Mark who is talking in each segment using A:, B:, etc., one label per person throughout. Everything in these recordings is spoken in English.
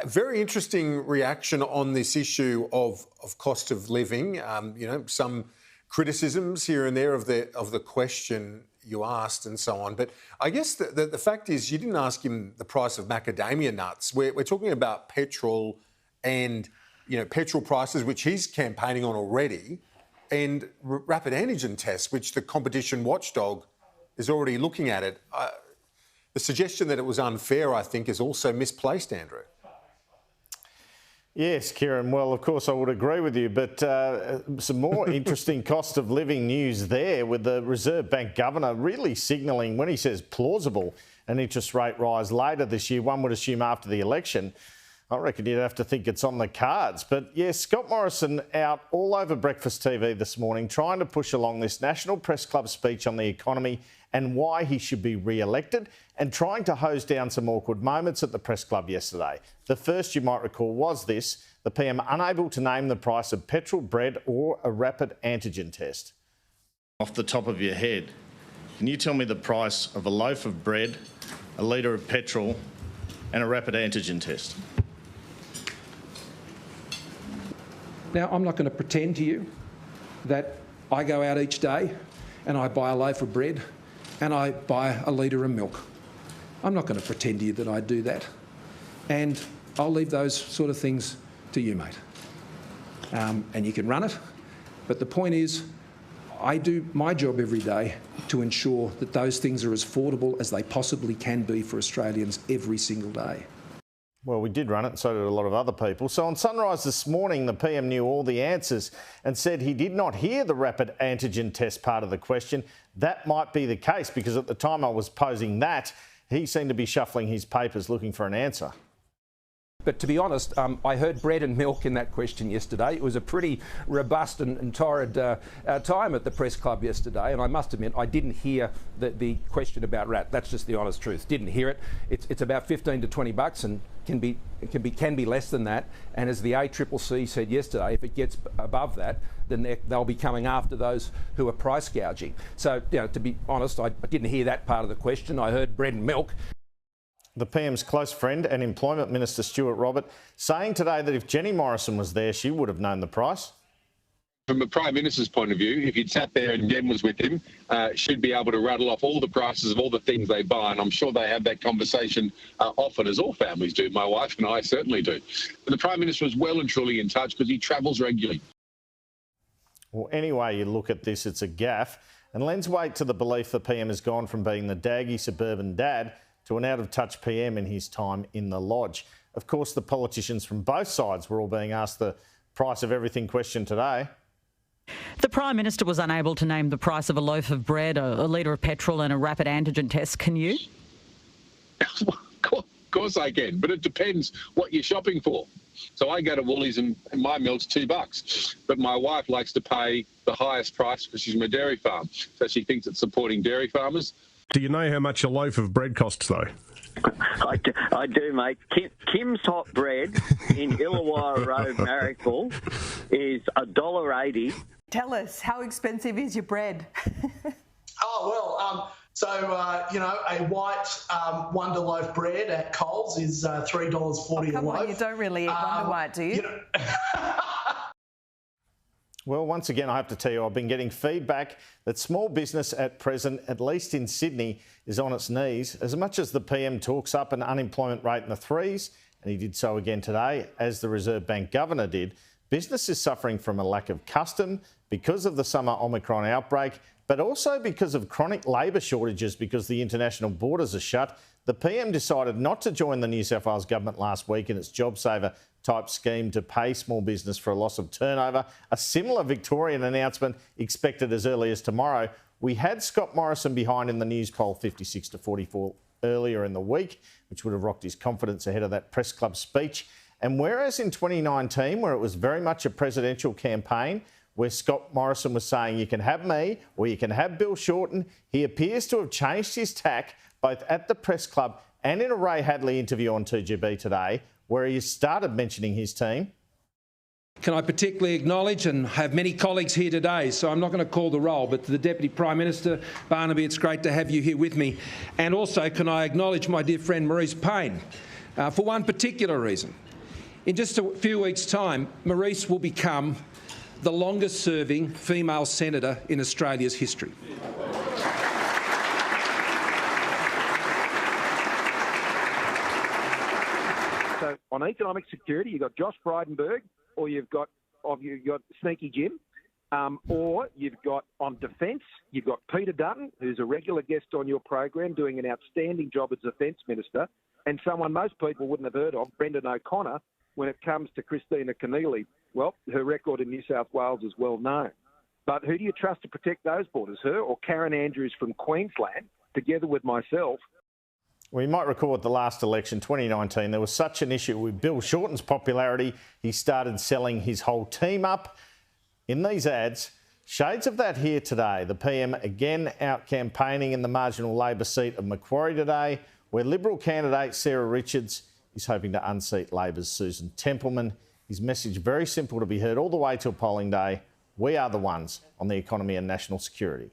A: Very interesting reaction on this issue of cost of living. Some criticisms here and there of the question you asked and so on. But I guess the fact is you didn't ask him the price of macadamia nuts. We're talking about petrol and, petrol prices, which he's campaigning on already, and rapid antigen tests, which the competition watchdog is already looking at it. The suggestion that it was unfair, I think, is also misplaced, Andrew.
B: Yes, Kieran. Well, of course, I would agree with you, but some more interesting cost of living news there, with the Reserve Bank Governor really signalling, when he says plausible, an interest rate rise later this year. One would assume after the election. I reckon you'd have to think it's on the cards. But yes, Scott Morrison out all over Breakfast TV this morning trying to push along this National Press Club speech on the economy and why he should be re-elected, and trying to hose down some awkward moments at the Press Club yesterday. The first, you might recall, was this: the PM unable to name the price of petrol, bread or a rapid antigen test.
C: Off the top of your head, can you tell me the price of a loaf of bread, a litre of petrol and a rapid antigen test?
D: Now, I'm not going to pretend to you that I go out each day and I buy a loaf of bread and I buy a litre of milk. I'm not going to pretend to you that I do that. And I'll leave those sort of things to you, mate. And you can run it. But the point is, I do my job every day to ensure that those things are as affordable as they possibly can be for Australians every single day.
B: Well, we did run it, and so did a lot of other people. So on Sunrise this morning, the PM knew all the answers and said he did not hear the rapid antigen test part of the question. That might be the case, because at the time I was posing that, he seemed to be shuffling his papers looking for an answer.
D: But to be honest, I heard bread and milk in that question yesterday. It was a pretty robust and torrid time at the Press Club yesterday, and I must admit I didn't hear the question about rat. That's just the honest truth. Didn't hear it. It's about $15 to $20 and can be less than that. And as the ACCC said yesterday, if it gets above that, then they'll be coming after those who are price gouging. So, to be honest, I didn't hear that part of the question. I heard bread and milk.
B: The PM's close friend and Employment Minister Stuart Robert saying today that if Jenny Morrison was there, she would have known the price.
E: From the Prime Minister's point of view, if he'd sat there and Jen was with him, she'd be able to rattle off all the prices of all the things they buy, and I'm sure they have that conversation often, as all families do. My wife and I certainly do. But the Prime Minister is well and truly in touch because he travels regularly.
B: Well, anyway you look at this, it's a gaffe, and lends weight to the belief the PM has gone from being the daggy suburban dad to an out-of-touch PM in his time in the Lodge. Of course, the politicians from both sides were all being asked the price of everything question today.
F: The Prime Minister was unable to name the price of a loaf of bread, a litre of petrol and a rapid antigen test. Can you?
E: Of course I can, but it depends what you're shopping for. So I go to Woolies and my milk's $2. But my wife likes to pay the highest price because she's from a dairy farm. So she thinks it's supporting dairy farmers.
G: Do you know how much a loaf of bread costs, though?
H: I do, mate. Kim's Hot Bread in Illawarra Road, Marrickville, is $1.80.
I: Tell us, how expensive is your bread?
J: A white Wonder Loaf bread at Coles is $3.40 a
I: come
J: loaf.
I: On, you don't really eat Wonder White, do you?
B: Well, once again, I have to tell you, I've been getting feedback that small business at present, at least in Sydney, is on its knees. As much as the PM talks up an unemployment rate in the threes, and he did so again today, as the Reserve Bank Governor did, business is suffering from a lack of custom because of the summer Omicron outbreak, but also because of chronic labour shortages because the international borders are shut. The PM decided not to join the New South Wales Government last week in its JobSaver type scheme to pay small business for a loss of turnover. A similar Victorian announcement expected as early as tomorrow. We had Scott Morrison behind in the news poll 56 to 44 earlier in the week, which would have rocked his confidence ahead of that Press Club speech. And whereas in 2019, where it was very much a presidential campaign, where Scott Morrison was saying you can have me or you can have Bill Shorten, he appears to have changed his tack both at the Press Club and in a Ray Hadley interview on 2GB today, where he started mentioning his team.
D: Can I particularly acknowledge and have many colleagues here today, so I'm not going to call the roll, but to the Deputy Prime Minister, Barnaby, it's great to have you here with me. And also, can I acknowledge my dear friend Maurice Payne,
K: for one particular reason. In just a few weeks' time, Marise will become the longest-serving female senator in Australia's history.
L: So on economic security, you've got Josh Frydenberg, or you've got Sneaky Jim, or you've got on defence, you've got Peter Dutton, who's a regular guest on your program, doing an outstanding job as Defence Minister, and someone most people wouldn't have heard of, Brendan O'Connor, when it comes to Christina Keneally. Well, her record in New South Wales is well known. But who do you trust to protect those borders, her or Karen Andrews from Queensland, together with myself?
B: Well, you might recall at the last election, 2019, there was such an issue with Bill Shorten's popularity, he started selling his whole team up. In these ads, shades of that here today. The PM again out campaigning in the marginal Labor seat of Macquarie today, where Liberal candidate Sarah Richards is hoping to unseat Labor's Susan Templeman. His message very simple to be heard all the way till polling day. We are the ones on the economy and national security.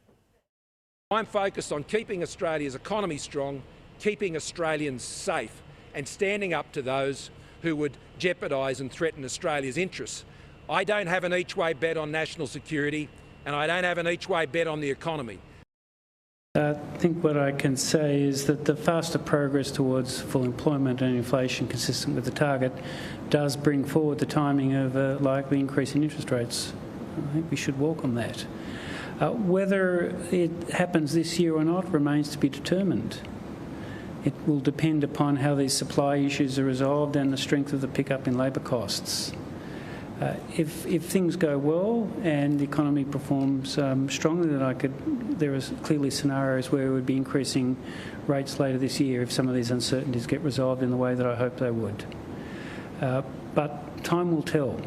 K: I'm focused on keeping Australia's economy strong, keeping Australians safe and standing up to those who would jeopardise and threaten Australia's interests. I don't have an each-way bet on national security and I don't have an each-way bet on the economy.
M: I think what I can say is that the faster progress towards full employment and inflation consistent with the target does bring forward the timing of a likely increase in interest rates. I think we should walk on that. Whether it happens this year or not remains to be determined. It will depend upon how these supply issues are resolved and the strength of the pickup in labour costs. If things go well and the economy performs strongly, then there are clearly scenarios where we would be increasing rates later this year if some of these uncertainties get resolved in the way that I hope they would. But time will tell.